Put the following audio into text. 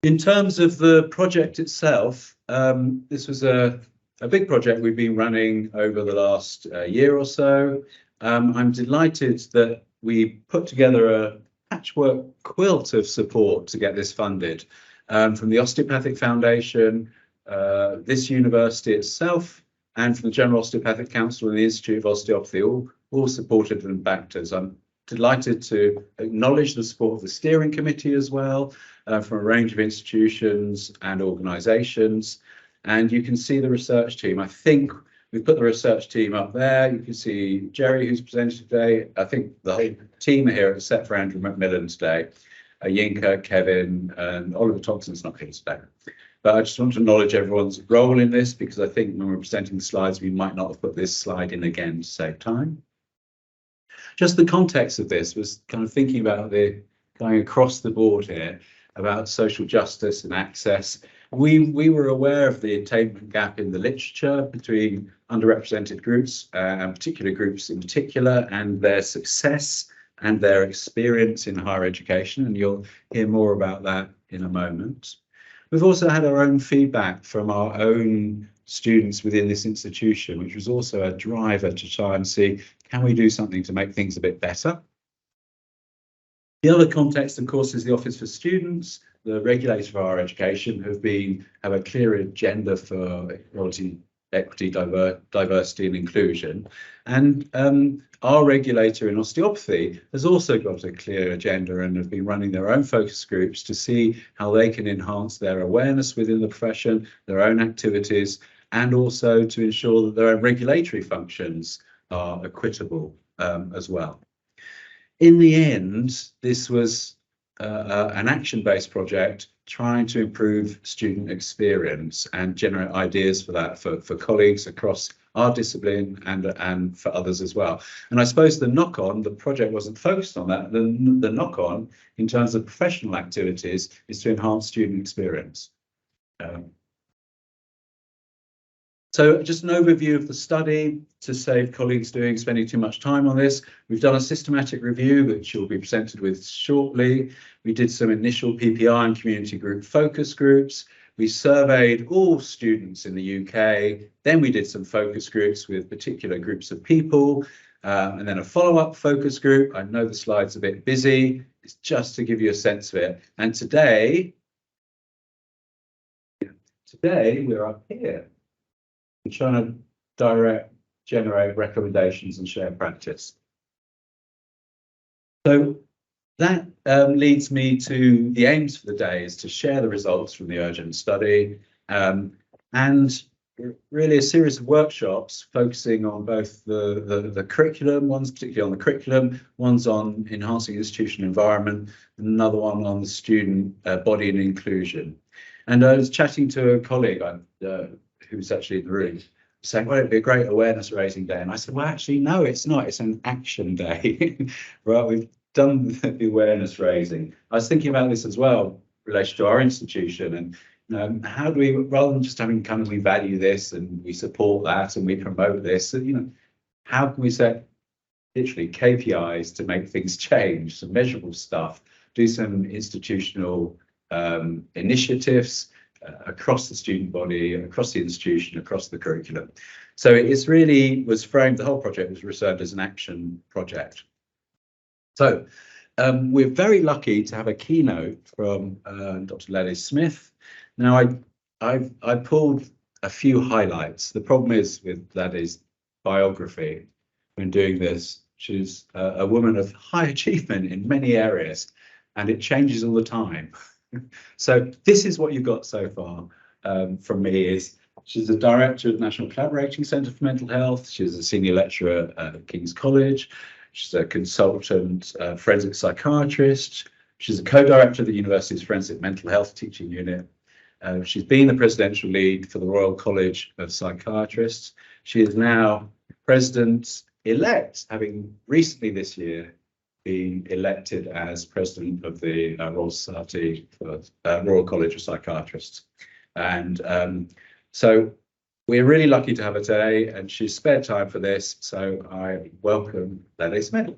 In terms of the project itself, this was a big project we've been running over the last year or so. I'm delighted that we put together a patchwork quilt of support to get this funded, from the Osteopathic Foundation, this university itself, and from the General Osteopathic Council and the Institute of Osteopathy, all supported and backed us. I'm delighted to acknowledge the support of the steering committee as well, from a range of institutions and organisations. And you can see the research team. I think we've put the research team up there. You can see Jerry, who's presented today. I think the whole team are here, except for Andrew McMillan today. Yinka, Kevin, and Oliver Thompson's not here today. But I just want to acknowledge everyone's role in this, because I think when we're presenting the slides, we might not have put this slide in again to save time. Just the context of this was kind of thinking about the going across the board here about social justice and access. We were aware of the attainment gap in the literature between underrepresented groups, and particular groups in particular, and their success and their experience in higher education, and you'll hear more about that in a moment. We've also had our own feedback from our own students within this institution, which was also a driver to try and see, can we do something to make things a bit better? The other context, of course, is the Office for Students, the regulator of higher education, have a clear agenda for equality, equity, diversity and inclusion. And our regulator in osteopathy has also got a clear agenda and have been running their own focus groups to see how they can enhance their awareness within the profession, their own activities, and also to ensure that their own regulatory functions are equitable as well. In the end, this was an action-based project trying to improve student experience and generate ideas for that for colleagues across our discipline and for others as well. And I suppose the knock-on, the project wasn't focused on that. The knock-on in terms of professional activities is to enhance student experience. So just an overview of the study to save colleagues spending too much time on this. We've done a systematic review, which will be presented with shortly. We did some initial PPI and community group focus groups. We surveyed all students in the UK. Then we did some focus groups with particular groups of people, and then a follow-up focus group. I know the slide's a bit busy. It's just to give you a sense of it. And today we're up here. We're trying to generate recommendations and share practice. So that leads me to the aims for the day, is to share the results from the UrGENT study, and really a series of workshops focusing on both the curriculum, one's particularly on the curriculum, one's on enhancing institutional environment, and another one on the student body and inclusion. And I was chatting to a colleague who's actually in the room, saying, well, it'd be a great awareness raising day. And I said, well, actually, no, it's not. It's an action day. Right, we've done the awareness raising. I was thinking about this as well in relation to our institution, and how do we, rather than just having kind of, we value this and we support that and we promote this, how can we set literally KPIs to make things change, some measurable stuff, do some institutional initiatives across the student body, across the institution, across the curriculum. So it's really was framed, the whole project was reserved as an action project. So we're very lucky to have a keynote from Dr. Lady Smith. Now, I pulled a few highlights. The problem is with Lady's biography when doing this, she's a woman of high achievement in many areas, and it changes all the time. So this is what you've got so far from me. Is she's a director of the National Collaborating Centre for Mental Health. She's a senior lecturer at King's College. She's a consultant forensic psychiatrist. She's a co-director of the University's Forensic Mental Health Teaching Unit. She's been the presidential lead for the Royal College of Psychiatrists. She is now president-elect, having recently this year been elected as president of the Royal Society for Royal College of Psychiatrists. And so we're really lucky to have her today, and she's spared time for this. So I welcome Lady Smith.